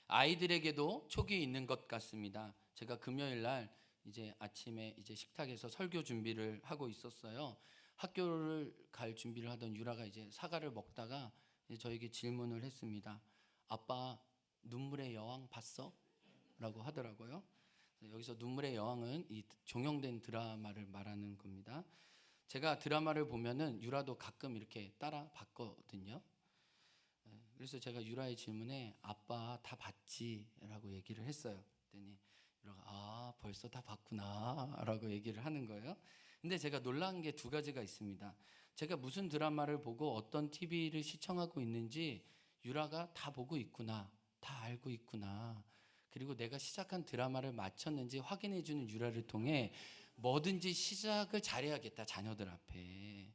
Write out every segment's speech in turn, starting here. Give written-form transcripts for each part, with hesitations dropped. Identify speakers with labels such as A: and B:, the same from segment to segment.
A: 아이들에게도 촉이 있는 것 같습니다. 제가 금요일 날 이제 아침에 이제 식탁에서 설교 준비를 하고 있었어요. 학교를 갈 준비를 하던 유라가 이제 사과를 먹다가 이제 저에게 질문을 했습니다. 아빠, 눈물의 여왕 봤어? 라고 하더라고요. 여기서 눈물의 여왕은 이 종영된 드라마를 말하는 겁니다. 제가 드라마를 보면은 유라도 가끔 이렇게 따라 봤거든요. 그래서 제가 유라의 질문에 아빠 다 봤지? 라고 얘기를 했어요. 그랬더니 유라가 벌써 다 봤구나 라고 얘기를 하는 거예요. 근데 제가 놀란 게 두 가지가 있습니다. 제가 무슨 드라마를 보고 어떤 TV를 시청하고 있는지 유라가 다 보고 있구나, 다 알고 있구나. 그리고 내가 시작한 드라마를 마쳤는지 확인해 주는 유라를 통해 뭐든지 시작을 잘해야겠다, 자녀들 앞에.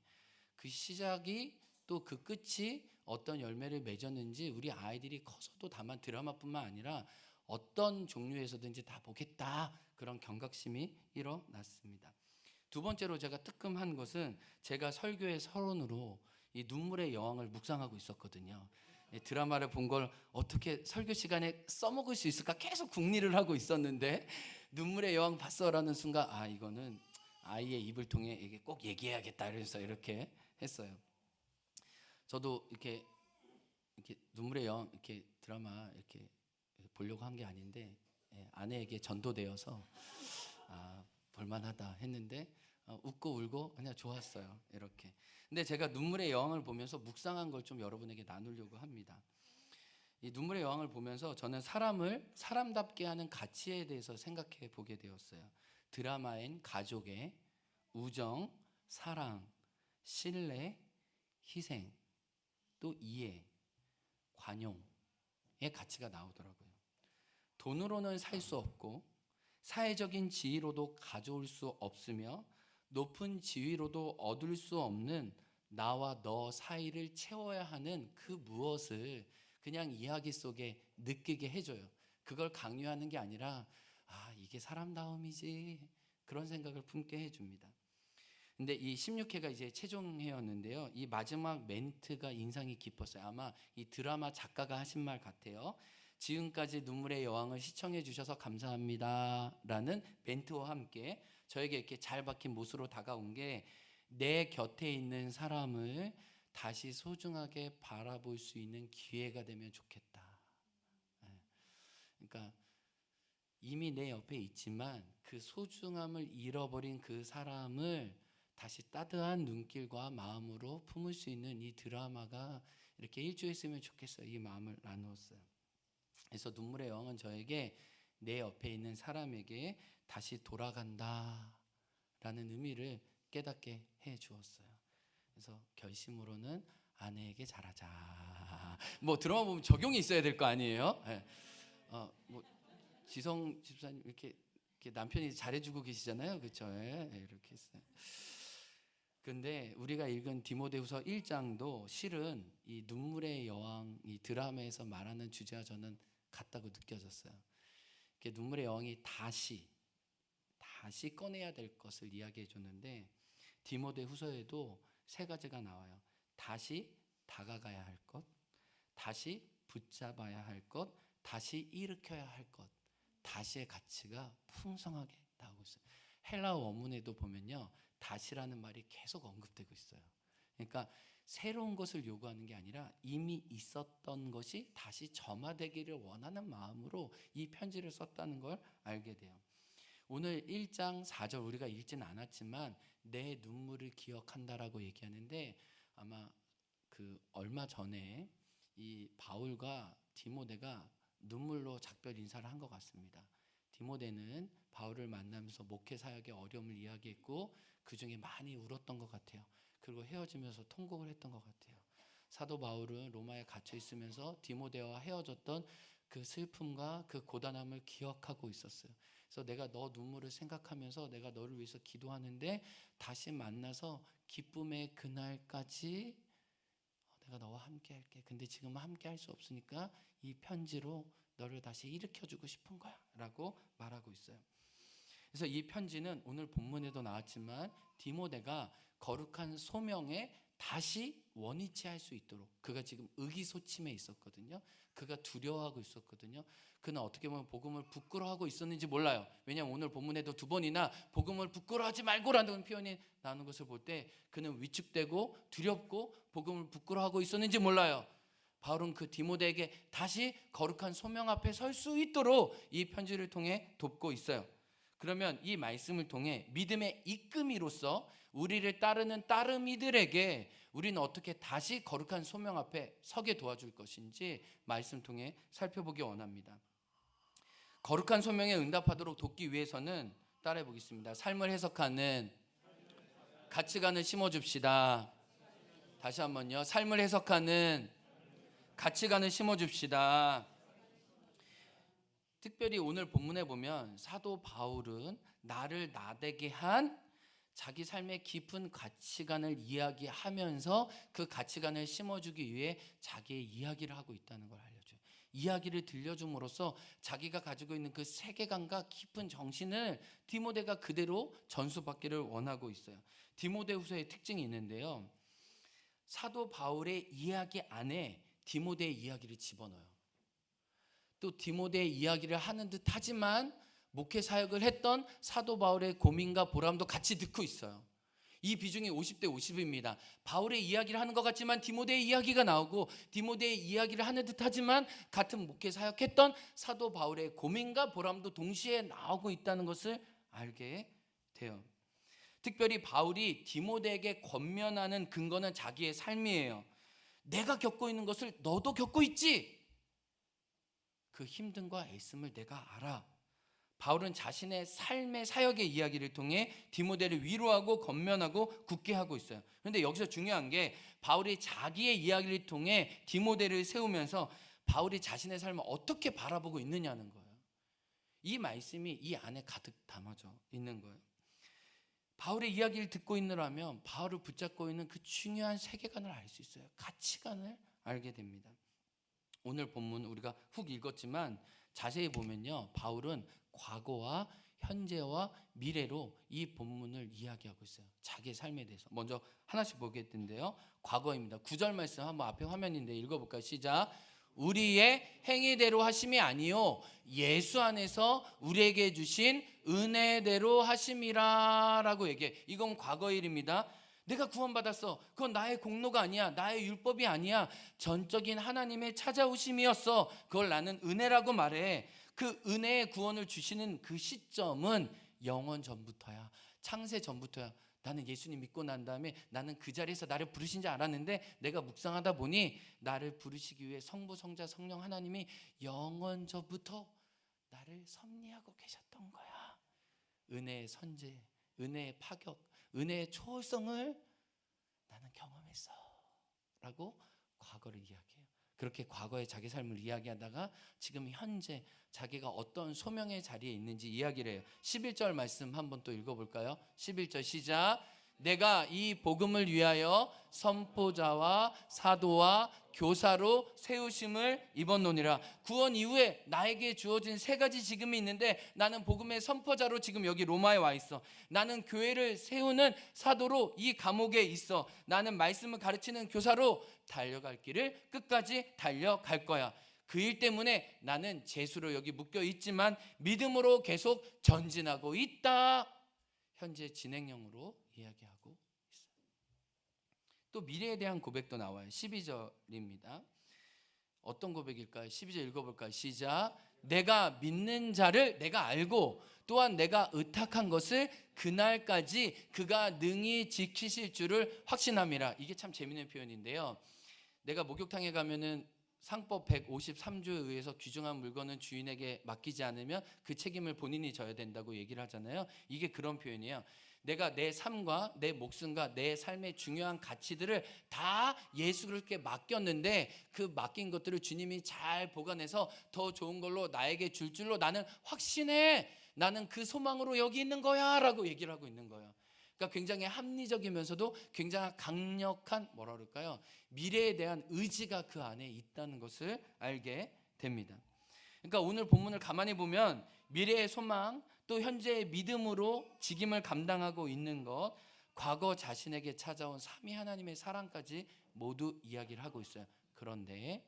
A: 그 시작이 또 그 끝이 어떤 열매를 맺었는지 우리 아이들이 커서도 다만 드라마뿐만 아니라 어떤 종류에서든지 다 보겠다, 그런 경각심이 일어났습니다. 두 번째로 제가 뜨끔한 것은 제가 설교의 서론으로 이 눈물의 여왕을 묵상하고 있었거든요. 드라마를 본 걸 어떻게 설교 시간에 써먹을 수 있을까 계속 궁리를 하고 있었는데 눈물의 여왕 봤어라는 순간 이거는 아이의 입을 통해 이게 꼭 얘기해야겠다, 그래서 이렇게 했어요. 저도 이렇게 눈물의 여왕 이렇게 드라마 이렇게 보려고 한 게 아닌데 아내에게 전도되어서 볼만하다 했는데 웃고 울고 그냥 좋았어요, 이렇게. 근데 제가 눈물의 여왕을 보면서 묵상한 걸 좀 여러분에게 나누려고 합니다. 이 눈물의 여왕을 보면서 저는 사람을 사람답게 하는 가치에 대해서 생각해 보게 되었어요. 드라마엔 가족의 우정, 사랑, 신뢰, 희생, 또 이해, 관용의 가치가 나오더라고요. 돈으로는 살 수 없고 사회적인 지위로도 가져올 수 없으며 높은 지위로도 얻을 수 없는 나와 너 사이를 채워야 하는 그 무엇을 그냥 이야기 속에 느끼게 해줘요. 그걸 강요하는 게 아니라 이게 사람다움이지, 그런 생각을 품게 해줍니다. 근데 이 16회가 이제 최종회였는데요. 이 마지막 멘트가 인상이 깊었어요. 아마 이 드라마 작가가 하신 말 같아요. 지금까지 눈물의 여왕을 시청해 주셔서 감사합니다 라는 멘트와 함께 저에게 이렇게 잘 박힌 못으로 다가온 게, 내 곁에 있는 사람을 다시 소중하게 바라볼 수 있는 기회가 되면 좋겠다. 그러니까 이미 내 옆에 있지만 그 소중함을 잃어버린 그 사람을 다시 따뜻한 눈길과 마음으로 품을 수 있는 이 드라마가 이렇게 일주했으면 좋겠어요. 이 마음을 나누었어요. 그래서 눈물의 여왕은 저에게 내 옆에 있는 사람에게 다시 돌아간다 라는 의미를 깨닫게 해 주었어요. 그래서 결심으로는 아내에게 잘하자. 뭐 드라마 보면 적용이 있어야 될 거 아니에요? 지성 집사님 이렇게 남편이 잘해주고 계시잖아요, 그렇죠? 이렇게 했어요. 그런데 우리가 읽은 디모데후서 1장도 실은 이 눈물의 여왕, 이 드라마에서 말하는 주제와 저는 같다고 느껴졌어요. 눈물의 여왕이 다시 꺼내야 될 것을 이야기해 줬는데, 디모데후서에도 세 가지가 나와요. 다시 다가가야 할 것, 다시 붙잡아야 할 것, 다시 일으켜야 할 것. 다시의 가치가 풍성하게 나오고 있어요. 헬라어 원문에도 보면요, 다시라는 말이 계속 언급되고 있어요. 그러니까 새로운 것을 요구하는 게 아니라 이미 있었던 것이 다시 점화되기를 원하는 마음으로 이 편지를 썼다는 걸 알게 돼요. 오늘 1장 4절 우리가 읽지는 않았지만 내 눈물을 기억한다라고 얘기하는데, 아마 얼마 전에 이 바울과 디모데가 눈물로 작별 인사를 한 것 같습니다. 디모데는 바울을 만나면서 목회 사역의 어려움을 이야기했고 그 중에 많이 울었던 것 같아요. 그리고 헤어지면서 통곡을 했던 것 같아요. 사도 바울은 로마에 갇혀 있으면서 디모데와 헤어졌던 그 슬픔과 그 고단함을 기억하고 있었어요. 그래서 내가 너 눈물을 생각하면서 내가 너를 위해서 기도하는데 다시 만나서 기쁨의 그날까지 내가 너와 함께 할게. 근데 지금은 함께 할 수 없으니까 이 편지로 너를 다시 일으켜주고 싶은 거야 라고 말하고 있어요. 그래서 이 편지는 오늘 본문에도 나왔지만 디모데가 거룩한 소명의 다시 원위치 할 수 있도록, 그가 지금 의기소침해 있었거든요. 그가 두려워하고 있었거든요. 그는 어떻게 보면 복음을 부끄러워하고 있었는지 몰라요. 왜냐하면 오늘 본문에도 2번이나 복음을 부끄러워하지 말고라는 표현이 나오는 것을 볼 때 그는 위축되고 두렵고 복음을 부끄러워하고 있었는지 몰라요. 바울은 그 디모데에게 다시 거룩한 소명 앞에 설 수 있도록 이 편지를 통해 돕고 있어요. 그러면 이 말씀을 통해 믿음의 이끌미로서 우리를 따르는 따르미들에게 우리는 어떻게 다시 거룩한 소명 앞에 서게 도와줄 것인지 말씀 통해 살펴보기 원합니다. 거룩한 소명에 응답하도록 돕기 위해서는 따라해 보겠습니다. 삶을 해석하는 가치관을 심어줍시다. 다시 한번요. 삶을 해석하는 가치관을 심어줍시다. 특별히 오늘 본문에 보면 사도 바울은 나를 나되게 한 자기 삶의 깊은 가치관을 이야기하면서 그 가치관을 심어주기 위해 자기의 이야기를 하고 있다는 걸 알려줘요. 이야기를 들려줌으로써 자기가 가지고 있는 그 세계관과 깊은 정신을 디모데가 그대로 전수받기를 원하고 있어요. 디모데후서의 특징이 있는데요. 사도 바울의 이야기 안에 디모데의 이야기를 집어넣어요. 또 디모데의 이야기를 하는 듯 하지만 목회 사역을 했던 사도 바울의 고민과 보람도 같이 넣고 있어요. 이 비중이 50대 50입니다. 바울의 이야기를 하는 것 같지만 디모데의 이야기가 나오고, 디모데의 이야기를 하는 듯 하지만 같은 목회 사역했던 사도 바울의 고민과 보람도 동시에 나오고 있다는 것을 알게 돼요. 특별히 바울이 디모데에게 권면하는 근거는 자기의 삶이에요. 내가 겪고 있는 것을 너도 겪고 있지? 그 힘듦과 애씀을 내가 알아. 바울은 자신의 삶의 사역의 이야기를 통해 디모데를 위로하고 권면하고 굳게 하고 있어요. 그런데 여기서 중요한 게 바울이 자기의 이야기를 통해 디모데를 세우면서 바울이 자신의 삶을 어떻게 바라보고 있느냐는 거예요. 이 말씀이 이 안에 가득 담아져 있는 거예요. 바울의 이야기를 듣고 있느라면 바울을 붙잡고 있는 그 중요한 세계관을 알 수 있어요. 가치관을 알게 됩니다. 오늘 본문 우리가 훅 읽었지만 자세히 보면요, 바울은 과거와 현재와 미래로 이 본문을 이야기하고 있어요. 자기의 삶에 대해서. 먼저 하나씩 보겠는데요, 과거입니다. 9절 말씀 한번 앞에 화면인데 읽어볼까요? 시작. 우리의 행위대로 하심이 아니요 예수 안에서 우리에게 주신 은혜대로 하심이라 라고 얘기해. 이건 과거의 일입니다. 내가 구원받았어. 그건 나의 공로가 아니야. 나의 율법이 아니야. 전적인 하나님의 찾아오심이었어. 그걸 나는 은혜라고 말해. 그 은혜의 구원을 주시는 그 시점은 영원 전부터야. 창세 전부터야. 나는 예수님 믿고 난 다음에 나는 그 자리에서 나를 부르신 줄 알았는데 내가 묵상하다 보니 나를 부르시기 위해 성부, 성자, 성령 하나님이 영원 전부터 나를 섭리하고 계셨던 거야. 은혜의 선제, 은혜의 파격, 은혜의 초월성을 나는 경험했어 라고 과거를 이야기해요. 그렇게 과거의 자기 삶을 이야기하다가 지금 현재 자기가 어떤 소명의 자리에 있는지 이야기를 해요. 11절 말씀 한번 또 읽어볼까요? 11절 시작. 내가 이 복음을 위하여 선포자와 사도와 교사로 세우심을 입었노니라. 구원 이후에 나에게 주어진 3가지 직임이 있는데 나는 복음의 선포자로 지금 여기 로마에 와 있어. 나는 교회를 세우는 사도로 이 감옥에 있어. 나는 말씀을 가르치는 교사로 달려갈 길을 끝까지 달려갈 거야. 그 일 때문에 나는 죄수로 여기 묶여 있지만 믿음으로 계속 전진하고 있다. 현재 진행형으로 이야기하고 있어요. 또 미래에 대한 고백도 나와요. 12절입니다. 어떤 고백일까요? 12절 읽어볼까요? 시작. 내가 믿는 자를 내가 알고 또한 내가 의탁한 것을 그날까지 그가 능히 지키실 줄을 확신함이라. 이게 참 재미있는 표현인데요. 내가 목욕탕에 가면은 상법 153조에 의해서 귀중한 물건은 주인에게 맡기지 않으면 그 책임을 본인이 져야 된다고 얘기를 하잖아요. 이게 그런 표현이에요. 내가 내 삶과 내 목숨과 내 삶의 중요한 가치들을 다 예수님께 맡겼는데 그 맡긴 것들을 주님이 잘 보관해서 더 좋은 걸로 나에게 줄 줄로 나는 확신해. 나는 그 소망으로 여기 있는 거야 라고 얘기를 하고 있는 거예요. 그러니까 굉장히 합리적이면서도 굉장히 강력한 뭐라 그럴까요? 미래에 대한 의지가 그 안에 있다는 것을 알게 됩니다. 그러니까 오늘 본문을 가만히 보면 미래의 소망 또 현재의 믿음으로 직임을 감당하고 있는 것, 과거 자신에게 찾아온 삼위 하나님의 사랑까지 모두 이야기를 하고 있어요. 그런데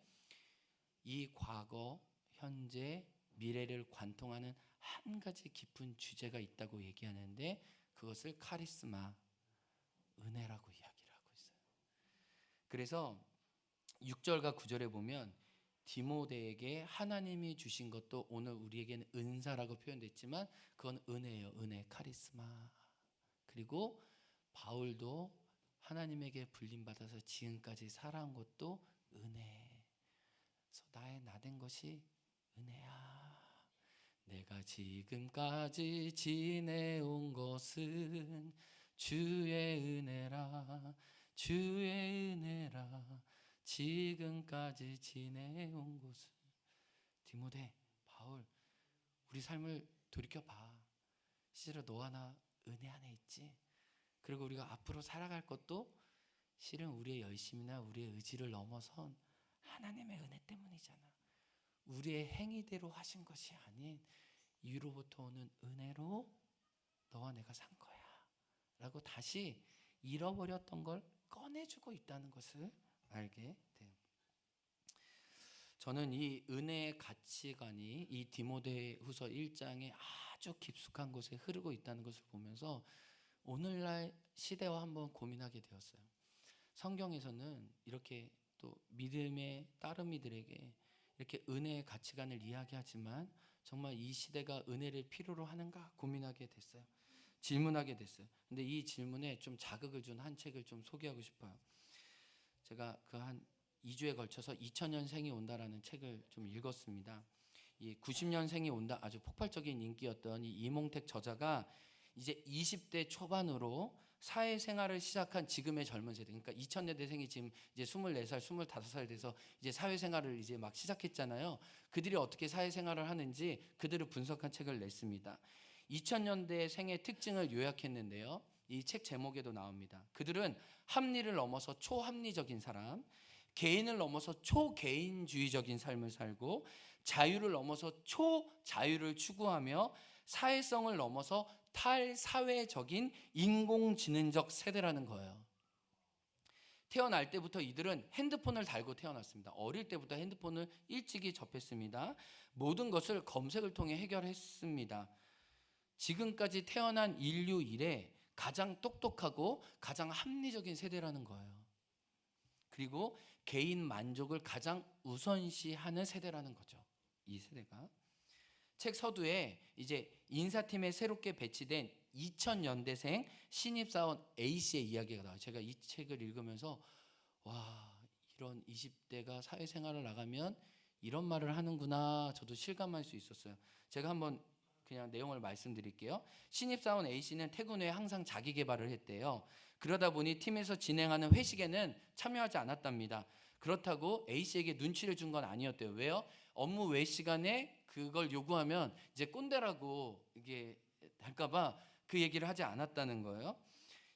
A: 이 과거, 현재, 미래를 관통하는 한 가지 깊은 주제가 있다고 얘기하는데 그것을 카리스마, 은혜라고 이야기를 하고 있어요. 그래서 6절과 9절에 보면 디모데에게 하나님이 주신 것도 오늘 우리에게는 은사라고 표현됐지만 그건 은혜예요. 은혜, 카리스마. 그리고 바울도 하나님에게 불림받아서 지금까지 살아온 것도 은혜. 그래서 나의 나된 것이 은혜야. 내가 지금까지 지내온 것은 주의 은혜라. 주의 은혜라. 지금까지 지내온 곳은. 디모데, 바울, 우리 삶을 돌이켜봐. 실제로 너와 나 은혜 안에 있지. 그리고 우리가 앞으로 살아갈 것도 실은 우리의 열심이나 우리의 의지를 넘어선 하나님의 은혜 때문이잖아. 우리의 행위대로 하신 것이 아닌 위로부터 오는 은혜로 너와 내가 산 거야 라고 다시 잃어버렸던 걸 꺼내주고 있다는 것을 알게 돼요. 저는 이 은혜의 가치관이 이 디모데후서 1장에 아주 깊숙한 곳에 흐르고 있다는 것을 보면서 오늘날 시대와 한번 고민하게 되었어요. 성경에서는 이렇게 또 믿음의 따르미들에게 이렇게 은혜의 가치관을 이야기하지만 정말 이 시대가 은혜를 필요로 하는가 고민하게 됐어요. 질문하게 됐어요. 근데 이 질문에 좀 자극을 준 한 책을 좀 소개하고 싶어요. 제가 그 한 2주에 걸쳐서 2000년생이 온다라는 책을 좀 읽었습니다. 이 90년생이 온다 아주 폭발적인 인기였던 이 이몽택 저자가 이제 20대 초반으로 사회생활을 시작한 지금의 젊은 세대, 그러니까 2000년대생이 지금 이제 24살, 25살 돼서 이제 사회생활을 이제 막 시작했잖아요. 그들이 어떻게 사회생활을 하는지 그들을 분석한 책을 냈습니다. 2000년대생의 특징을 요약했는데요. 이 책 제목에도 나옵니다. 그들은 합리를 넘어서 초합리적인 사람, 개인을 넘어서 초개인주의적인 삶을 살고 자유를 넘어서 초자유를 추구하며 사회성을 넘어서 탈사회적인 인공지능적 세대라는 거예요. 태어날 때부터 이들은 핸드폰을 달고 태어났습니다. 어릴 때부터 핸드폰을 일찍이 접했습니다. 모든 것을 검색을 통해 해결했습니다. 지금까지 태어난 인류 이래 가장 똑똑하고 가장 합리적인 세대라는 거예요. 그리고 개인 만족을 가장 우선시하는 세대라는 거죠. 이 세대가. 책 서두에 이제 인사팀에 새롭게 배치된 2000년대생 신입사원 A씨의 이야기가 나와요. 제가 이 책을 읽으면서 와, 이런 20대가 사회생활을 나가면 이런 말을 하는구나 저도 실감할 수 있었어요. 제가 한번 그냥 내용을 말씀드릴게요. 신입사원 A씨는 퇴근 후에 항상 자기 개발을 했대요. 그러다 보니 팀에서 진행하는 회식에는 참여하지 않았답니다. 그렇다고 A씨에게 눈치를 준 건 아니었대요. 왜요? 업무 외 시간에 그걸 요구하면 이제 꼰대라고 이게 할까봐 그 얘기를 하지 않았다는 거예요.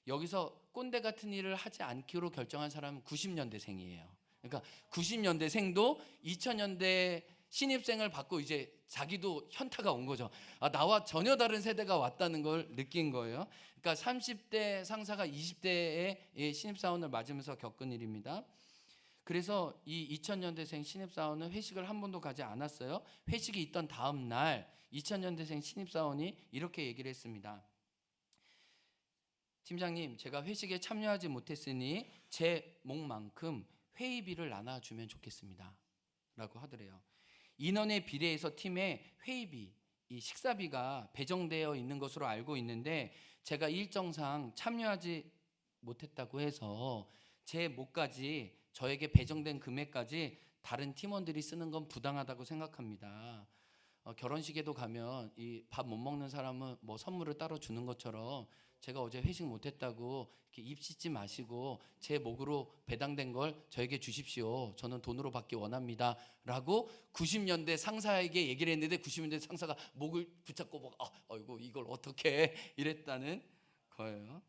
A: 여기서 꼰대 같은 일을 하지 않기로 결정한 사람은 90년대생이에요. 그러니까 90년대생도 2000년대 신입생을 받고 이제 자기도 현타가 온 거죠. 아, 나와 전혀 다른 세대가 왔다는 걸 느낀 거예요. 그러니까 30대 상사가 20대의 신입사원을 맞으면서 겪은 일입니다. 그래서 이 2000년대생 신입사원은 회식을 한 번도 가지 않았어요. 회식이 있던 다음 날 2000년대생 신입사원이 이렇게 얘기를 했습니다. 팀장님, 제가 회식에 참여하지 못했으니 제 몫만큼 회의비를 나눠주면 좋겠습니다 라고 하더래요. 인원에 비례해서 팀의 회의비, 이 식사비가 배정되어 있는 것으로 알고 있는데 제가 일정상 참여하지 못했다고 해서 제 몫까지 저에게 배정된 금액까지 다른 팀원들이 쓰는 건 부당하다고 생각합니다. 결혼식에도 가면 이 밥 못 먹는 사람은 뭐 선물을 따로 주는 것처럼 제가 어제 회식 못했다고 이렇게 입 씻지 마시고 제 몫으로 배당된 걸 저에게 주십시오. 저는 돈으로 받기 원합니다. 라고 90년대 상사에게 얘기를 했는데 90년대 상사가 목을 붙잡고 막 아이고 이걸 어떻게 이랬다는 거예요.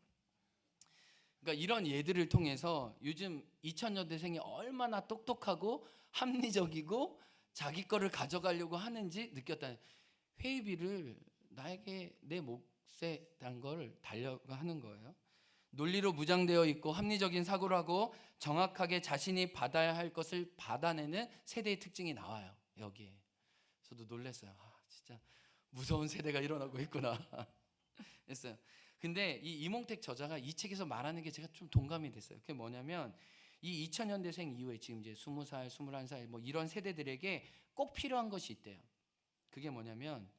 A: 그러니까 이런 예들을 통해서 요즘 2000년대생이 얼마나 똑똑하고 합리적이고 자기 거를 가져가려고 하는지 느꼈다. 회의비를 나에게 내 몫에 대한 걸 달려고 하는 거예요. 논리로 무장되어 있고 합리적인 사고를 하고 정확하게 자신이 받아야 할 것을 받아내는 세대의 특징이 나와요. 여기에. 저도 놀랐어요. 진짜 무서운 세대가 일어나고 있구나 했어요. 근데 이 이몽택 저자가 이 책에서 말하는 게 제가 좀 동감이 됐어요. 그게 뭐냐면 이 2000년대생 이후에 지금 이제 20살, 21살 뭐 이런 세대들에게 꼭 필요한 것이 있대요. 그게 뭐냐면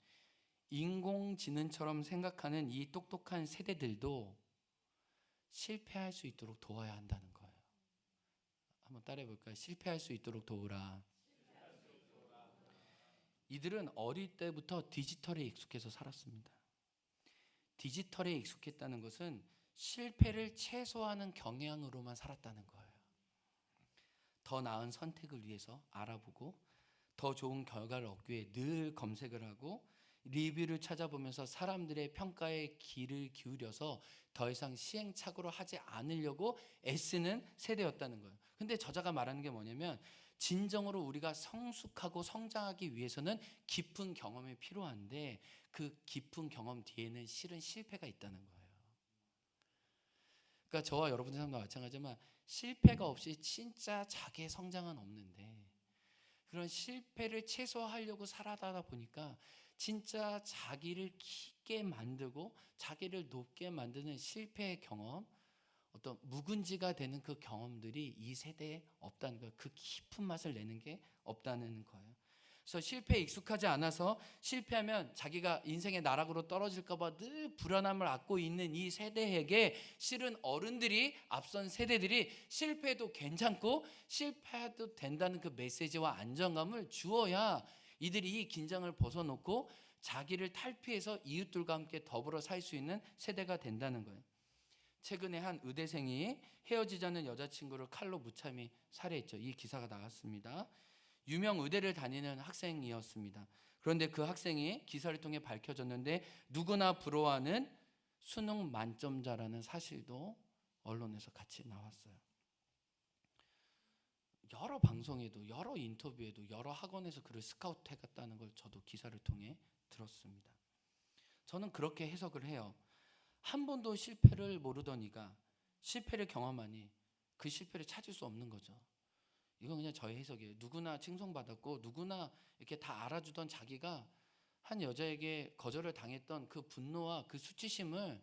A: 인공지능처럼 생각하는 이 똑똑한 세대들도 실패할 수 있도록 도와야 한다는 거예요. 한번 따라해 볼까요? 실패할 수 있도록 도우라. 이들은 어릴 때부터 디지털에 익숙해서 살았습니다. 디지털에 익숙했다는 것은 실패를 최소화하는 경향으로만 살았다는 거예요. 더 나은 선택을 위해서 알아보고 더 좋은 결과를 얻기 위해 늘 검색을 하고 리뷰를 찾아보면서 사람들의 평가에 귀를 기울여서 더 이상 시행착오를 하지 않으려고 애쓰는 세대였다는 거예요. 근데 저자가 말하는 게 뭐냐면 진정으로 우리가 성숙하고 성장하기 위해서는 깊은 경험이 필요한데 그 깊은 경험 뒤에는 실은 실패가 있다는 거예요. 그러니까 저와 여러분의 삶도 마찬가지지만 실패가 없이 진짜 자기의 성장은 없는데 그런 실패를 최소화하려고 살아가다 보니까 진짜 자기를 깊게 만들고 자기를 높게 만드는 실패의 경험, 어떤 묵은지가 되는 그 경험들이 이 세대에 없다는 거예요. 그 깊은 맛을 내는 게 없다는 거예요. 그래서 실패에 익숙하지 않아서 실패하면 자기가 인생의 나락으로 떨어질까 봐 늘 불안함을 안고 있는 이 세대에게 실은 어른들이 앞선 세대들이 실패해도 괜찮고 실패해도 된다는 그 메시지와 안정감을 주어야 이들이 이 긴장을 벗어놓고 자기를 탈피해서 이웃들과 함께 더불어 살 수 있는 세대가 된다는 거예요. 최근에 한 의대생이 헤어지자는 여자친구를 칼로 무참히 살해했죠. 이 기사가 나왔습니다. 유명 의대를 다니는 학생이었습니다. 그런데 그 학생이 기사를 통해 밝혀졌는데 누구나 부러워하는 수능 만점자라는 사실도 언론에서 같이 나왔어요. 여러 방송에도 여러 인터뷰에도 여러 학원에서 그를 스카우트 해갔다는 걸 저도 기사를 통해 들었습니다. 저는 그렇게 해석을 해요. 한 번도 실패를 모르던 이가 실패를 경험하니 그 실패를 찾을 수 없는 거죠. 이건 그냥 저의 해석이에요. 누구나 칭송받았고 누구나 이렇게 다 알아주던 자기가 한 여자에게 거절을 당했던 그 분노와 그 수치심을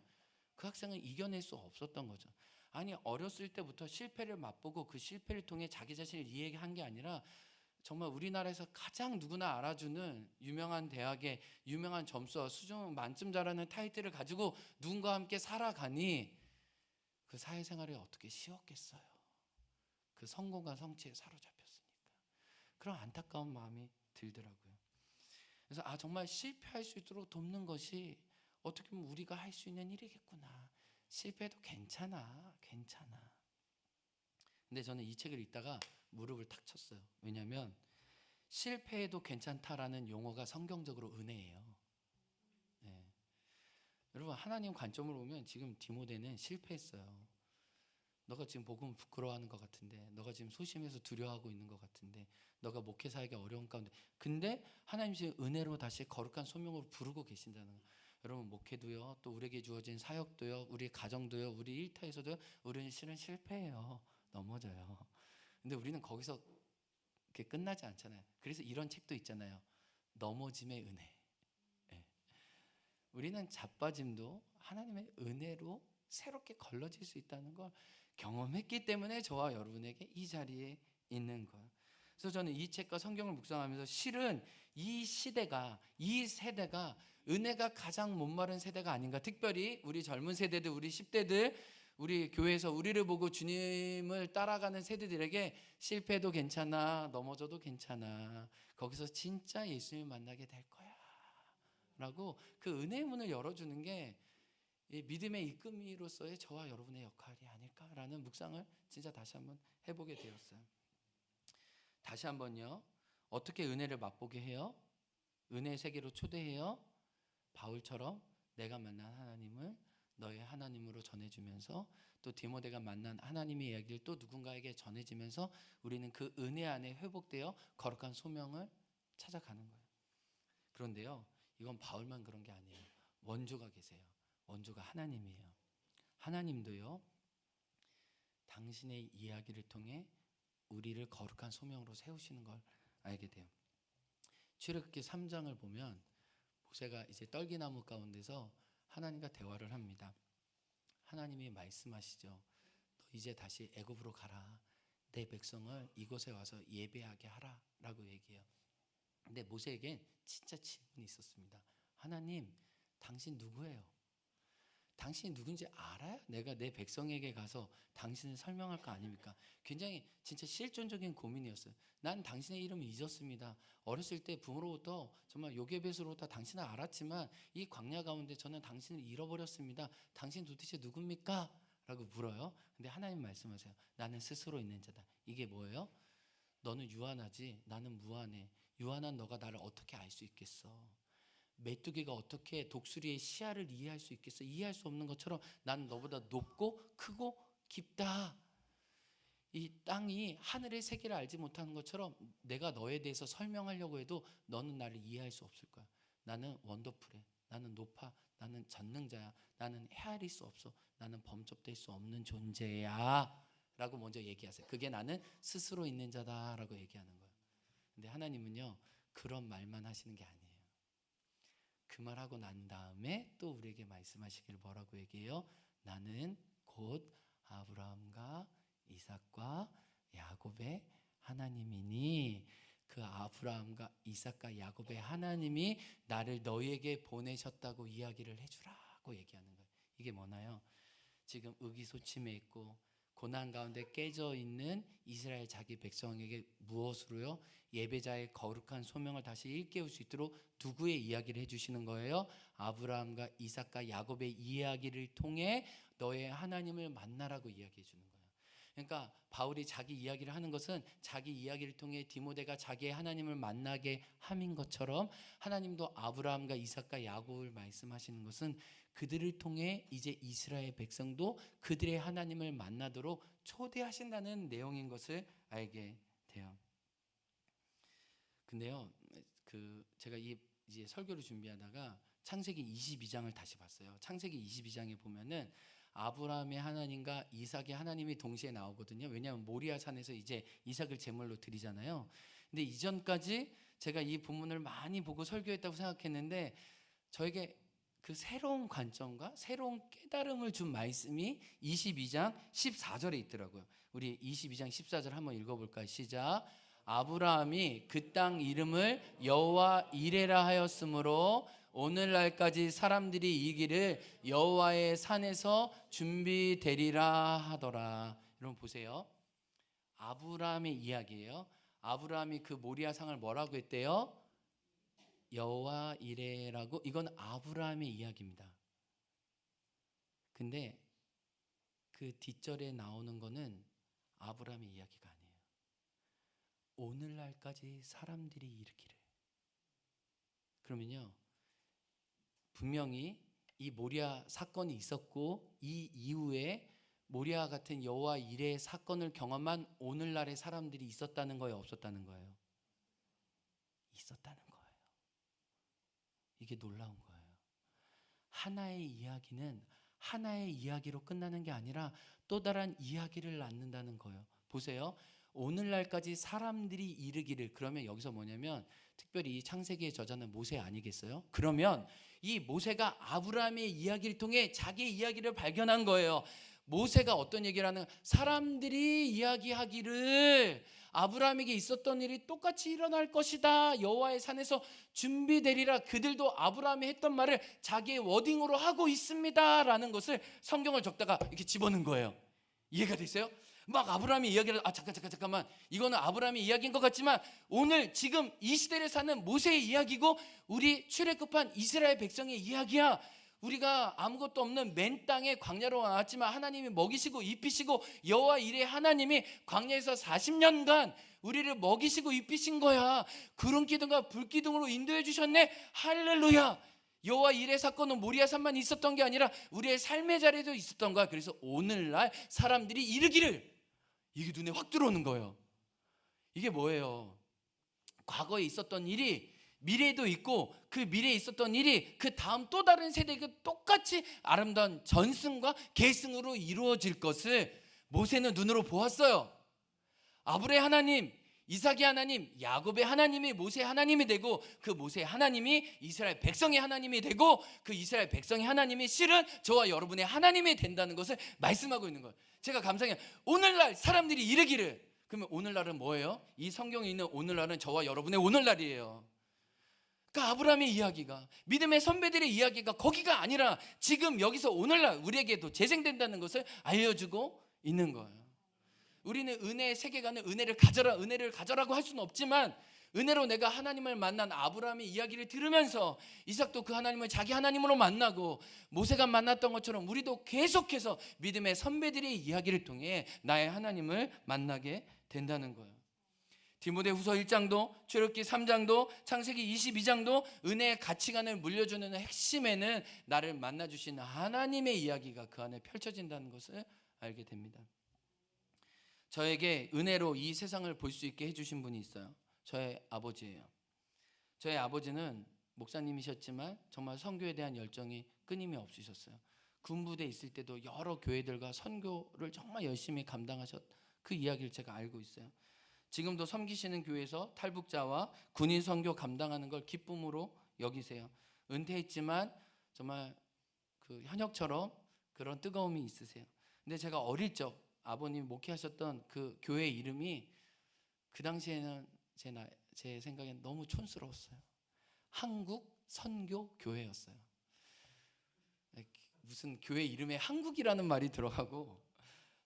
A: 그 학생은 이겨낼 수 없었던 거죠. 아니 어렸을 때부터 실패를 맛보고 그 실패를 통해 자기 자신을 이해한 게 아니라 정말 우리나라에서 가장 누구나 알아주는 유명한 대학의 유명한 점수와 수능 만점자라는 타이틀을 가지고 누군가와 함께 살아가니 그 사회생활이 어떻게 쉬웠겠어요. 그 성공과 성취에 사로잡혔으니까. 그런 안타까운 마음이 들더라고요. 그래서 정말 실패할 수 있도록 돕는 것이 어떻게 보면 우리가 할 수 있는 일이겠구나. 실패해도 괜찮아. 근데 저는 이 책을 읽다가 무릎을 탁 쳤어요. 왜냐하면 실패해도 괜찮다라는 용어가 성경적으로 은혜예요. 네. 여러분 하나님 관점으로 보면 지금 디모데는 실패했어요. 너가 지금 복음을 부끄러워하는 것 같은데, 너가 지금 소심해서 두려워하고 있는 것 같은데, 너가 목회 사역에 어려운 가운데, 근데 하나님 지금 은혜로 다시 거룩한 소명으로 부르고 계신다는 거예요. 여러분 목회도요, 또 우리에게 주어진 사역도요, 우리 가정도요, 우리 일터에서도 우리는 실은 실패해요. 넘어져요. 근데 우리는 거기서 이렇게 끝나지 않잖아요. 그래서 이런 책도 있잖아요. 넘어짐의 은혜. 네. 우리는 자빠짐도 하나님의 은혜로 새롭게 걸러질 수 있다는 걸 경험했기 때문에 저와 여러분에게 이 자리에 있는 거예요. 그래서 저는 이 책과 성경을 묵상하면서 실은 이 시대가, 이 세대가 은혜가 가장 못마른 세대가 아닌가. 특별히 우리 젊은 세대들, 우리 10대들, 우리 교회에서 우리를 보고 주님을 따라가는 세대들에게 실패도 괜찮아, 넘어져도 괜찮아, 거기서 진짜 예수님을 만나게 될 거야 라고 그 은혜의 문을 열어주는 게 믿음의 이끌미로서의 저와 여러분의 역할이 아닐까라는 묵상을 진짜 다시 한번 해보게 되었어요. 다시 한번요. 어떻게 은혜를 맛보게 해요? 은혜의 세계로 초대해요. 바울처럼 내가 만난 하나님을 너의 하나님으로 전해주면서 또 디모데가 만난 하나님의 이야기를 또 누군가에게 전해지면서 우리는 그 은혜 안에 회복되어 거룩한 소명을 찾아가는 거예요. 그런데요, 이건 바울만 그런 게 아니에요. 원조가 계세요. 원조가 하나님이에요. 하나님도요, 당신의 이야기를 통해 우리를 거룩한 소명으로 세우시는 걸 알게 돼요. 출애굽기 3장을 보면 모세가 이제 떨기나무 가운데서 하나님과 대화를 합니다. 하나님이 말씀하시죠. 너 이제 다시 애굽으로 가라. 내 백성을 이곳에 와서 예배하게 하라 라고 얘기해요. 근데 모세에겐 진짜 질문이 있었습니다. 하나님, 당신 누구예요? 당신이 누군지 알아야 내가 내 백성에게 가서 당신을 설명할 거 아닙니까? 굉장히 진짜 실존적인 고민이었어요. 난 당신의 이름을 잊었습니다. 어렸을 때 부모로부터 정말 요괴배수로부터 당신을 알았지만 이 광야 가운데 저는 당신을 잃어버렸습니다. 당신 도대체 누굽니까? 라고 물어요. 근데 하나님 말씀하세요. 나는 스스로 있는 자다. 이게 뭐예요? 너는 유한하지 나는 무한해. 유한한 너가 나를 어떻게 알 수 있겠어? 메뚜기가 어떻게 독수리의 시야를 이해할 수 있겠어? 이해할 수 없는 것처럼 나는 너보다 높고 크고 깊다. 이 땅이 하늘의 세계를 알지 못하는 것처럼 내가 너에 대해서 설명하려고 해도 너는 나를 이해할 수 없을 거야. 나는 원더풀해. 나는 높아. 나는 전능자야. 나는 헤아릴 수 없어. 나는 범접될 수 없는 존재야 라고 먼저 얘기하세요. 그게 나는 스스로 있는 자다 라고 얘기하는 거예요. 근데 하나님은요, 그런 말만 하시는 게 아니에요. 그 말하고 난 다음에 또 우리에게 말씀하시길 뭐라고 얘기해요? 나는 곧 아브라함과 이삭과 야곱의 하나님이니, 그 아브라함과 이삭과 야곱의 하나님이 나를 너희에게 보내셨다고 이야기를 해주라고 얘기하는 거예요. 이게 뭐나요? 지금 의기소침해 있고 고난 가운데 깨져 있는 이스라엘 자기 백성에게 무엇으로요? 예배자의 거룩한 소명을 다시 일깨울 수 있도록 누구의 이야기를 해주시는 거예요? 아브라함과 이삭과 야곱의 이야기를 통해 너의 하나님을 만나라고 이야기해 주는 거예요. 그러니까 바울이 자기 이야기를 하는 것은 자기 이야기를 통해 디모데가 자기의 하나님을 만나게 함인 것처럼, 하나님도 아브라함과 이삭과 야곱을 말씀하시는 것은 그들을 통해 이제 이스라엘 백성도 그들의 하나님을 만나도록 초대하신다는 내용인 것을 알게 돼요. 근데요, 제가 이제 설교를 준비하다가 창세기 22장을 다시 봤어요. 창세기 22장에 보면은 아브라함의 하나님과 이삭의 하나님이 동시에 나오거든요. 왜냐하면 모리아 산에서 이제 이삭을 제물로 드리잖아요. 근데 이전까지 제가 이 본문을 많이 보고 설교했다고 생각했는데 저에게 그 새로운 관점과 새로운 깨달음을 준 말씀이 22장 14절에 있더라고요. 우리 22장 14절 한번 읽어볼까요? 시작. 아브라함이 그 땅 이름을 여호와 이레라 하였으므로 오늘날까지 사람들이 이 길을 여호와의 산에서 준비되리라 하더라. 여러분 보세요. 아브라함의 이야기예요. 아브라함이 그 모리아 상을 뭐라고 했대요? 여호와 이레라고. 이건 아브라함의 이야기입니다. 근데 그 뒷절에 나오는 거는 아브라함의 이야기가 아니에요. 오늘날까지 사람들이 이르기를. 그러면요, 분명히 이 모리아 사건이 있었고 이 이후에 모리아 같은 여호와 이레의 사건을 경험한 오늘날의 사람들이 있었다는 거예요, 없었다는 거예요? 있었다는 거예요. 이게 놀라운 거예요. 하나의 이야기는 하나의 이야기로 끝나는 게 아니라 또 다른 이야기를 낳는다는 거예요. 보세요. 오늘날까지 사람들이 이르기를. 그러면 여기서 뭐냐면 특별히 이 창세기의 저자는 모세 아니겠어요? 그러면 이 모세가 아브라함의 이야기를 통해 자기의 이야기를 발견한 거예요. 모세가 어떤 얘기를 하는, 사람들이 이야기하기를 아브라함에게 있었던 일이 똑같이 일어날 것이다. 여호와의 산에서 준비되리라. 그들도 아브라함이 했던 말을 자기의 워딩으로 하고 있습니다 라는 것을 성경을 적다가 이렇게 집어넣은 거예요. 이해가 됐어요? 막 아브라함의 이야기를 잠깐만 이거는 아브라함의 이야기인 것 같지만 오늘 지금 이 시대를 사는 모세의 이야기고 우리 출애굽한 이스라엘 백성의 이야기야. 우리가 아무것도 없는 맨 땅에 광야로 나왔지만 하나님이 먹이시고 입히시고 여호와 이레 하나님이 광야에서 40년간 우리를 먹이시고 입히신 거야. 구름 기둥과 불 기둥으로 인도해 주셨네. 할렐루야. 여호와 이레 사건은 모리아 산만 있었던 게 아니라 우리의 삶의 자리에도 있었던 거야. 그래서 오늘날 사람들이 이르기를, 이게 눈에 확 들어오는 거예요. 이게 뭐예요? 과거에 있었던 일이 미래도 있고 그 미래에 있었던 일이 그 다음 또 다른 세대가 똑같이 아름다운 전승과 계승으로 이루어질 것을 모세는 눈으로 보았어요. 아브라함의 하나님, 이삭의 하나님, 야곱의 하나님이 모세의 하나님이 되고 그 모세의 하나님이 이스라엘 백성의 하나님이 되고 그 이스라엘 백성의 하나님이 실은 저와 여러분의 하나님이 된다는 것을 말씀하고 있는 거예요. 제가 감상해요. 오늘날 사람들이 이르기를, 그러면 오늘날은 뭐예요? 이 성경에 있는 오늘날은 저와 여러분의 오늘날이에요. 그러니까 아브라함의 이야기가, 믿음의 선배들의 이야기가 거기가 아니라 지금 여기서 오늘날 우리에게도 재생된다는 것을 알려주고 있는 거예요. 우리는 은혜의 세계관을 은혜를 가져라고 할 수는 없지만, 은혜로 내가 하나님을 만난 아브라함의 이야기를 들으면서 이삭도 그 하나님을 자기 하나님으로 만나고 모세가 만났던 것처럼 우리도 계속해서 믿음의 선배들의 이야기를 통해 나의 하나님을 만나게 된다는 거예요. 디모데후서 1장도 출애굽기 3장도 창세기 22장도 은혜의 가치관을 물려주는 핵심에는 나를 만나주신 하나님의 이야기가 그 안에 펼쳐진다는 것을 알게 됩니다. 저에게 은혜로 이 세상을 볼 수 있게 해주신 분이 있어요. 저의 아버지예요. 저의 아버지는 목사님이셨지만 정말 선교에 대한 열정이 끊임이 없으셨어요. 군부대에 있을 때도 여러 교회들과 선교를 정말 열심히 감당하셨, 그 이야기를 제가 알고 있어요. 지금도 섬기시는 교회에서 탈북자와 군인 선교 감당하는 걸 기쁨으로 여기세요. 은퇴했지만 정말 그 현역처럼 그런 뜨거움이 있으세요. 근데 제가 어릴 적 아버님 목회하셨던 그 교회 이름이 그 당시에는 제 생각엔 너무 촌스러웠어요. 한국 선교 교회였어요. 무슨 교회 이름에 한국이라는 말이 들어가고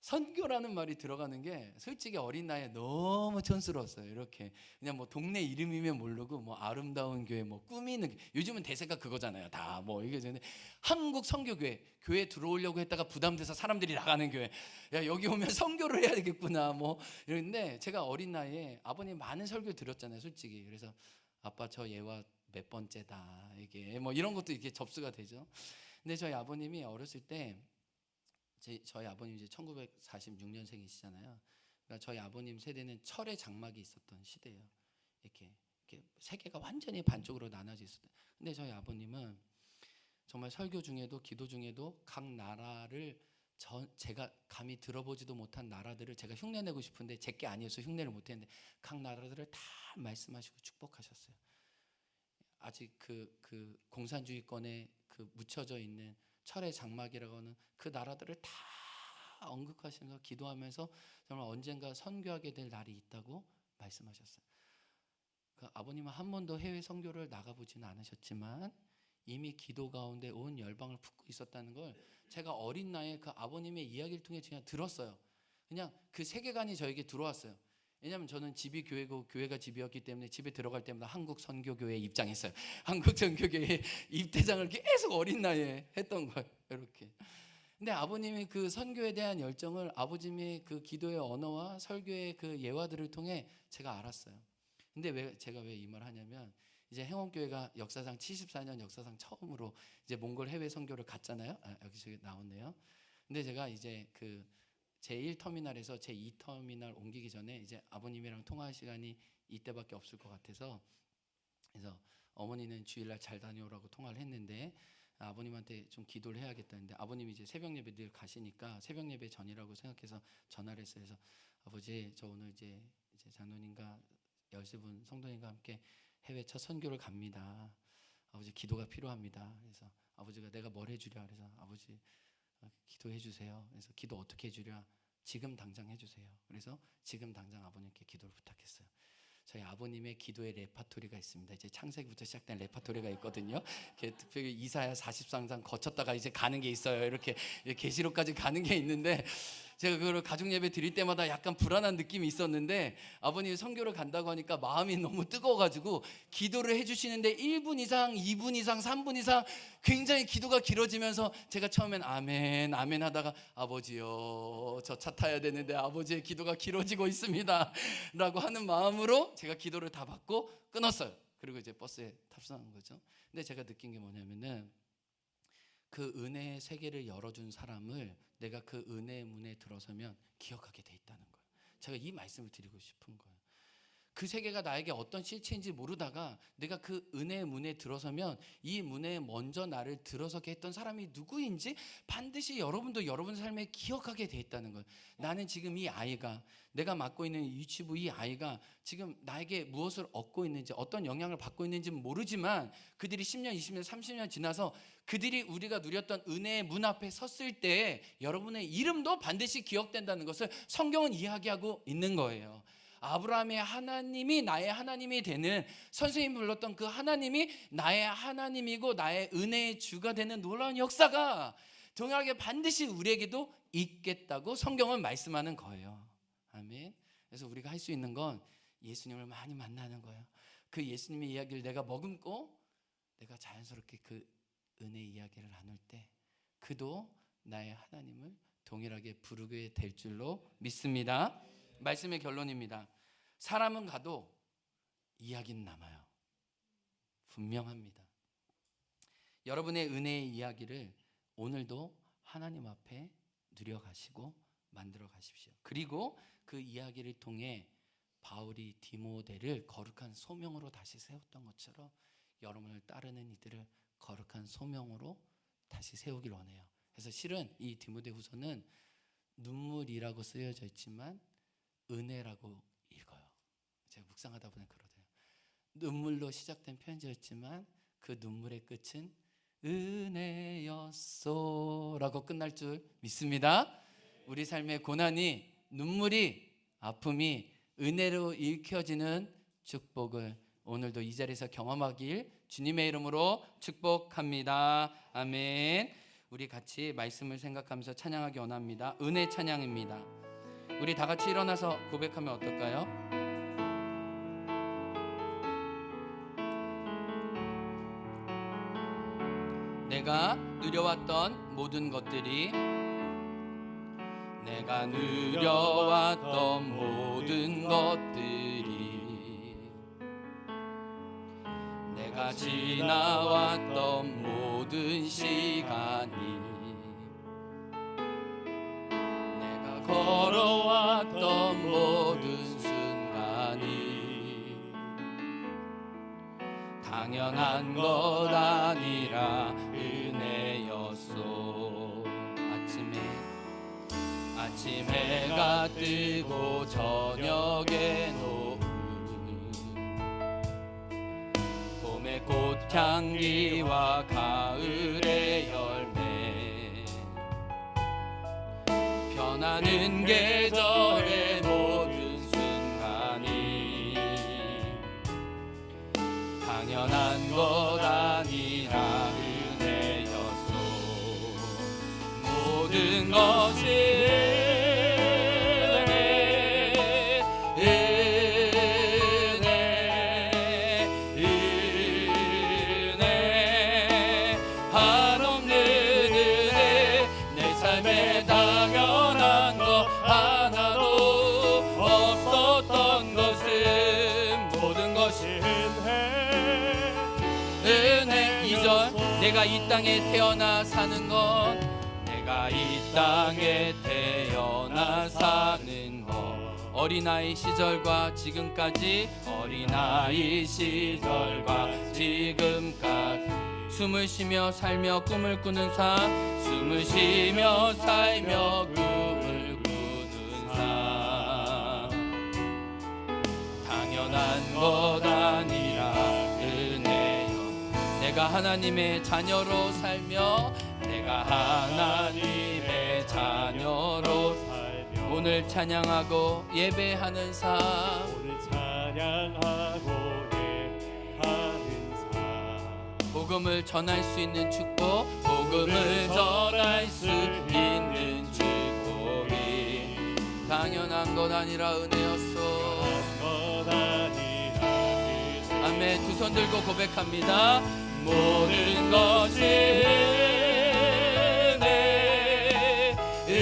A: 선교라는 말이 들어가는 게 솔직히 어린 나이에 너무 촌스러웠어요. 이렇게 그냥 뭐 동네 이름이면 모르고 뭐 아름다운 교회, 뭐 꿈이 있는 교회. 요즘은 대세가 그거잖아요. 다 뭐 이게 전에 한국 선교교회, 교회 들어오려고 했다가 부담돼서 사람들이 나가는 교회. 야, 여기 오면 선교를 해야 되겠구나 뭐 이런데, 제가 어린 나이에 아버님 많은 설교 들었잖아요. 솔직히. 그래서 아빠 저 얘와 몇 번째다 이게 뭐 이런 것도 이렇게 접수가 되죠. 근데 저희 아버님이 어렸을 때, 저희 아버님 이제 1946년생이시잖아요. 그러니까 저희 아버님 세대는 철의 장막이 있었던 시대예요. 이렇게 세계가 완전히 반쪽으로 나눠져 있었던. 근데 저희 아버님은 정말 설교 중에도 기도 중에도 각 나라를 제가 감히 들어보지도 못한 나라들을 제가 흉내내고 싶은데 제게 아니어서 흉내를 못했는데 각 나라들을 다 말씀하시고 축복하셨어요. 아직 그 공산주의권에 그 묻혀져 있는 철의 장막이라고 하는 그 나라들을 다 언급하시는 거, 기도하면서 정말 언젠가 선교하게 될 날이 있다고 말씀하셨어요. 그 아버님은 한 번도 해외 선교를 나가보지는 않으셨지만 이미 기도 가운데 온 열방을 품고 있었다는 걸 제가 어린 나이에 그 아버님의 이야기를 통해 그냥 들었어요. 그냥 그 세계관이 저에게 들어왔어요. 왜냐하면 저는 집이 교회고 교회가 집이었기 때문에 집에 들어갈 때마다 한국 선교교회에 입장했어요. 한국 선교교회 입대장을 계속 어린 나이에 했던 거예요. 이렇게. 근데 아버님이 그 선교에 대한 열정을 아버님의 그 기도의 언어와 설교의 그 예화들을 통해 제가 알았어요. 근데 제가 왜 이 말을 하냐면, 이제 행원교회가 역사상 74년 역사상 처음으로 이제 몽골 해외 선교를 갔잖아요. 여기 나왔네요. 근데 제가 이제 그 제1터미널에서 제2터미널 옮기기 전에 이제 아버님이랑 통화할 시간이 이때밖에 없을 것 같아서, 그래서 어머니는 주일날 잘 다녀오라고 통화를 했는데 아버님한테 좀 기도를 해야겠다는데, 아버님이 이제 새벽 예배 늘 가시니까 새벽 예배 전이라고 생각해서 전화를 했어요. 그래서 아버지, 저 오늘 이제 장로님과 10분 성도님과 함께 해외 첫 선교를 갑니다. 아버지 기도가 필요합니다. 그래서 아버지가 내가 뭘 해주랴. 그래서 아버지 기도해 주세요. 그래서 기도 어떻게 해주랴? 지금 당장 해주세요. 그래서 지금 당장 아버님께 기도를 부탁했어요. 저희 아버님의 기도의 레파토리가 있습니다. 이제 창세기부터 시작된 레파토리가 있거든요. 특별히 이사야 40장상 거쳤다가 이제 가는 게 있어요. 이렇게 계시록까지 가는 게 있는데, 제가 그걸 가족 예배 드릴 때마다 약간 불안한 느낌이 있었는데, 아버님이 선교를 간다고 하니까 마음이 너무 뜨거워가지고 기도를 해주시는데 1분 이상, 2분 이상, 3분 이상 굉장히 기도가 길어지면서 제가 처음엔 아멘 아멘 하다가, 아버지요 저 차 타야 되는데 아버지의 기도가 길어지고 있습니다 라고 하는 마음으로 제가 기도를 다 받고 끊었어요. 그리고 이제 버스에 탑승한 거죠. 근데 제가 느낀 게 뭐냐면은, 그 은혜의 세계를 열어준 사람을 내가 그 은혜의 문에 들어서면 기억하게 돼 있다는 거예요. 제가 이 말씀을 드리고 싶은 거예요. 그 세계가 나에게 어떤 실체인지 모르다가 내가 그 은혜의 문에 들어서면 이 문에 먼저 나를 들어서게 했던 사람이 누구인지 반드시 여러분도 여러분 삶에 기억하게 돼 있다는 거예요. 나는 지금 이 아이가, 내가 맡고 있는 유치부 이 아이가 지금 나에게 무엇을 얻고 있는지, 어떤 영향을 받고 있는지는 모르지만 그들이 10년, 20년, 30년 지나서 그들이 우리가 누렸던 은혜의 문 앞에 섰을 때 여러분의 이름도 반드시 기억된다는 것을 성경은 이야기하고 있는 거예요. 아브라함의 하나님이 나의 하나님이 되는, 선생님이 불렀던 그 하나님이 나의 하나님이고 나의 은혜의 주가 되는 놀라운 역사가 동일하게 반드시 우리에게도 있겠다고 성경은 말씀하는 거예요. 아멘. 그래서 우리가 할 수 있는 건 예수님을 많이 만나는 거예요. 그 예수님의 이야기를 내가 머금고 내가 자연스럽게 그 은혜 이야기를 나눌 때 그도 나의 하나님을 동일하게 부르게 될 줄로 믿습니다. 말씀의 결론입니다. 사람은 가도 이야기는 남아요. 분명합니다. 여러분의 은혜의 이야기를 오늘도 하나님 앞에 누려가시고 만들어 가십시오. 그리고 그 이야기를 통해 바울이 디모데를 거룩한 소명으로 다시 세웠던 것처럼 여러분을 따르는 이들을 거룩한 소명으로 다시 세우길 원해요. 그래서 실은 이 디모데 후서는 눈물이라고 쓰여져 있지만 은혜라고 읽어요. 제가 묵상하다 보니 그러더라고요. 눈물로 시작된 편지였지만 그 눈물의 끝은 은혜였소 라고 끝날 줄 믿습니다. 우리 삶의 고난이, 눈물이, 아픔이 은혜로 읽혀지는 축복을 오늘도 이 자리에서 경험하길 주님의 이름으로 축복합니다. 아멘. 우리 같이 말씀을 생각하면서 찬양하기 원합니다. 은혜 찬양입니다. 우리 다 같이 일어나서 고백하면 어떨까요? 내가 누려왔던 모든 것들이, 내가 누려왔던 모든 것들이, 내가 지나왔던 모든 시간이, 걸어왔던 모든 순간이 당연한 것 아니라 은혜였소. 아침 해가 뜨고 저녁에 노을, 봄의 꽃향기와 가을의 열매, 변하는 계절의 모든 순간이 당연한 것 아니라 은혜였소. 모든 것이 내가 이 땅에 태어나 사는 건, 내가 이 땅에 태어나 사는 것, 어린아이 시절과 지금까지, 어린아이 시절과 지금까지 숨을 쉬며 살며 꿈을 꾸는 삶, 숨을 쉬며 살며 꿈을 꾸는 삶, 당연한 것 아니라 내가 하나님의 자녀로 살며, 내가 하나님의 자녀로 살며 오늘 찬양하고 예배하는 삶,
B: 오늘 찬양하고 예배하는 삶,
A: 복음을 전할 수 있는 축복, 복음을 전할 수 있는 축복이 당연한 것 아니라 은혜였소. 아멘. 두 손 들고 고백합니다. 모든 것이 은혜, 은혜,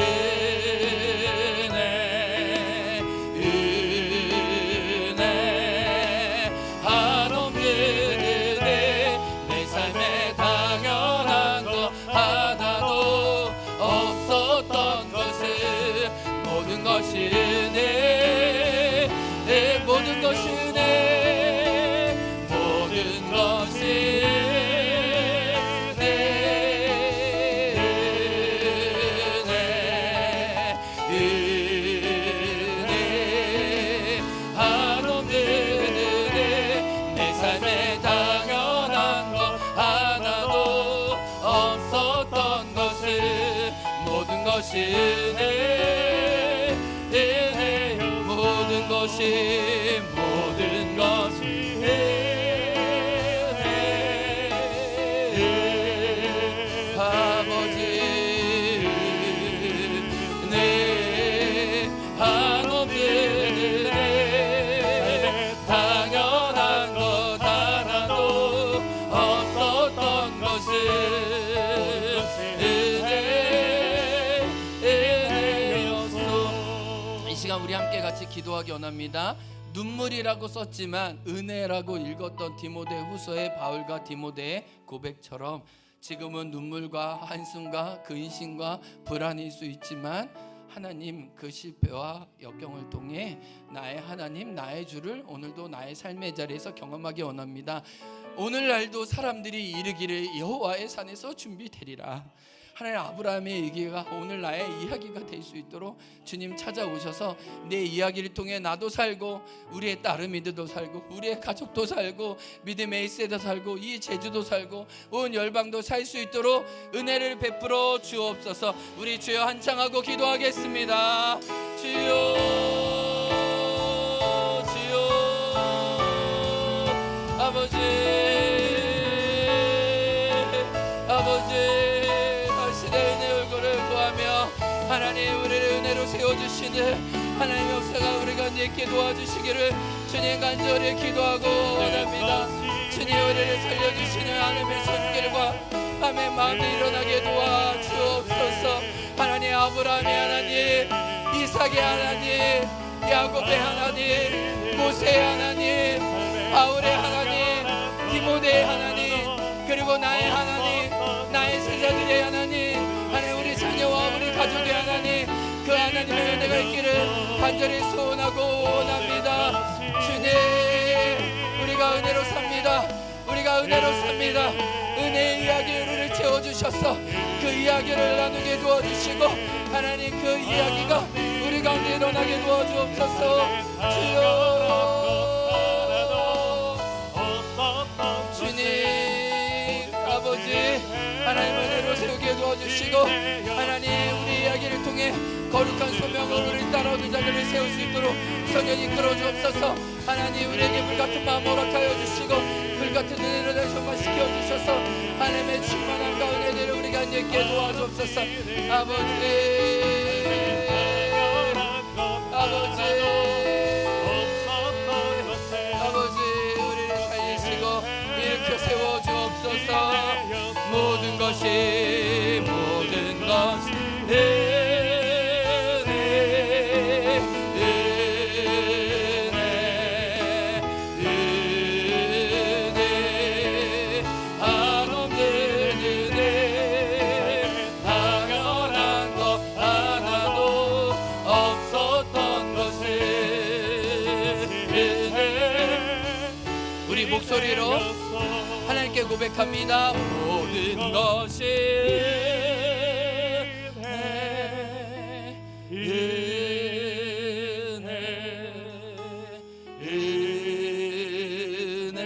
A: 은혜, 한없는 은혜, 내 삶에 당연한 것 하나도 없었던 것은 모든 것이 은혜, 모든 것이 것이 은혜 모든 것이 아버지 내 한없는 은혜 당연한 것 하나도 없었던 것은 은혜였소. 이 시간 우리 함께 같이 기도하기 원합니다. 눈물이라고 썼지만 은혜라고 읽었던 디모데후서의 바울과 디모데의 고백처럼 지금은 눈물과 한숨과 근심과 불안일 수 있지만 하나님 그 실패와 역경을 통해 나의 하나님 나의 주를 오늘도 나의 삶의 자리에서 경험하기 원합니다. 오늘날도 사람들이 이르기를 여호와의 산에서 준비되리라. 하나님 아브라함의 얘기가 오늘 나의 이야기가 될 수 있도록 주님 찾아오셔서 내 이야기를 통해 나도 살고 우리의 따르미들도 살고 우리의 가족도 살고 믿음의 1세도 살고 이 제주도 살고 온 열방도 살 수 있도록 은혜를 베풀어 주옵소서. 우리 주여 한창하고 기도하겠습니다. 주여 주여 아버지 하나님 우리를 은혜로 세워주시는 하나님 역사가 우리 가운데 있게 도와주시기를 주님 간절히 기도하고 원합니다. 주님 우리를 살려주시는 하나님의 손길과 하나님의 마음이 일어나게 도와주옵소서. 하나님 아브라함의 하나님 이삭의 하나님 야곱의 하나님 모세의 하나님 바울의 하나님 디모데의 하나님 그리고 나의 하나님 나의 제자들의 하나님 하나님 우리 자녀와 우리 가족의 하나님 그 하나님의 은혜가 있기를 간절히 소원하고 원합니다. 주님 우리가 은혜로 삽니다. 우리가 은혜로 삽니다. 은혜의 이야기를 채워주셔서 그 이야기를 나누게 도와주시고 하나님 그 이야기가 우리 가운데 일어나게 도와주옵소서. 주여 주님 아버지 하나님 은혜로 세우게 도와주시고 하나님 우리 이야기를 통해 거룩한 소명으로 우리 따라오는 자들을 세울 수 있도록 성령 이끌어 주옵소서. 하나님 우리에게 불같은 마음 허락하여 주시고 불같은 은혜로 다시 한번 시켜주셔서 하나님의 충만함과 은혜를 우리가 얻게 도와주옵소서. 아버지 우리를 살리시고 일으켜 세워주옵소서. 모든 것이 한없는 은혜 당연한 것 하나도 없었던 것은 은혜. 우리 목소리로 하나님께 고백합니다. 모든 것이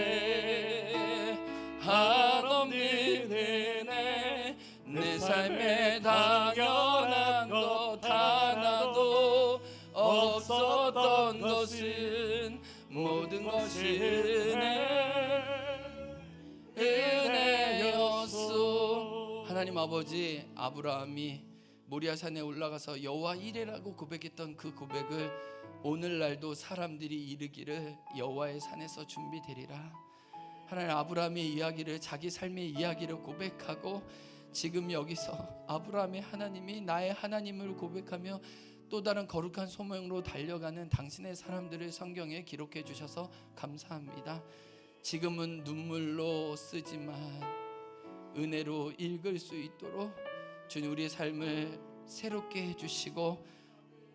A: 은혜 한없는 은혜 내 삶에 당연한 것 하나도 없었던 것은 모든 것이 은혜였소. 하나님 아버지 아브라함이 모리아산에 올라가서 여호와 이레라고 고백했던 그 고백을 오늘날도 사람들이 이르기를 여호와의 산에서 준비되리라. 하나님 아브라함의 이야기를 자기 삶의 이야기를 고백하고 지금 여기서 아브라함의 하나님이 나의 하나님을 고백하며 또 다른 거룩한 소명으로 달려가는 당신의 사람들을 성경에 기록해 주셔서 감사합니다. 지금은 눈물로 쓰지만 은혜로 읽을 수 있도록 주님 우리의 삶을 새롭게 해주시고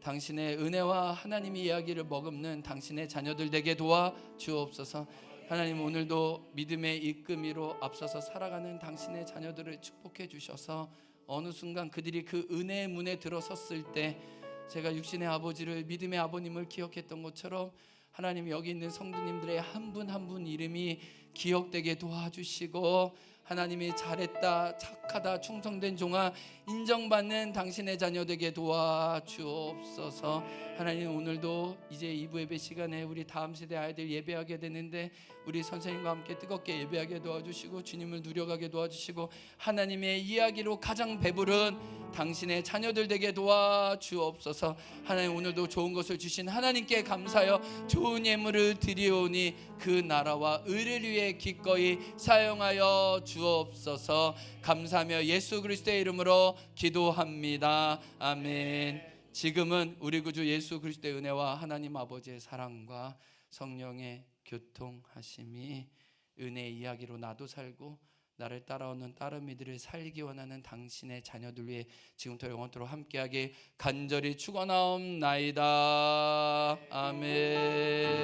A: 당신의 은혜와 하나님의 이야기를 머금는 당신의 자녀들 되게 도와 주옵소서. 하나님 오늘도 믿음의 이끌미로 앞서서 살아가는 당신의 자녀들을 축복해 주셔서 어느 순간 그들이 그 은혜의 문에 들어섰을 때 제가 육신의 아버지를 믿음의 아버님을 기억했던 것처럼 하나님 여기 있는 성도님들의 한 분 한 분 이름이 기억되게 도와주시고 하나님이 잘했다, 착하다, 충성된 종아 인정받는 당신의 자녀 되게 도와주옵소서. 하나님, 오늘도 이제 2부 예배 시간에 우리 다음 세대 아이들 예배하게 되는데 우리 선생님과 함께 뜨겁게 예배하게 도와주시고 주님을 누려가게 도와주시고 하나님의 이야기로 가장 배부른 당신의 자녀들 되게 도와주옵소서. 하나님, 오늘도 좋은 것을 주신 하나님께 감사하여 좋은 예물을 드리오니 그 나라와 의를 위해 기꺼이 사용하여 주옵소서. 감사하며 예수 그리스도의 이름으로 기도합니다. 아멘. 지금은 우리 구주 예수 그리스도의 은혜와 하나님 아버지의 사랑과 성령의 교통하심이 은혜의 이야기로 나도 살고 나를 따라오는 따르미들을 살기 원하는 당신의 자녀들 위해 지금부터 영원토록 함께하게 간절히 축원하옵나이다. 아멘.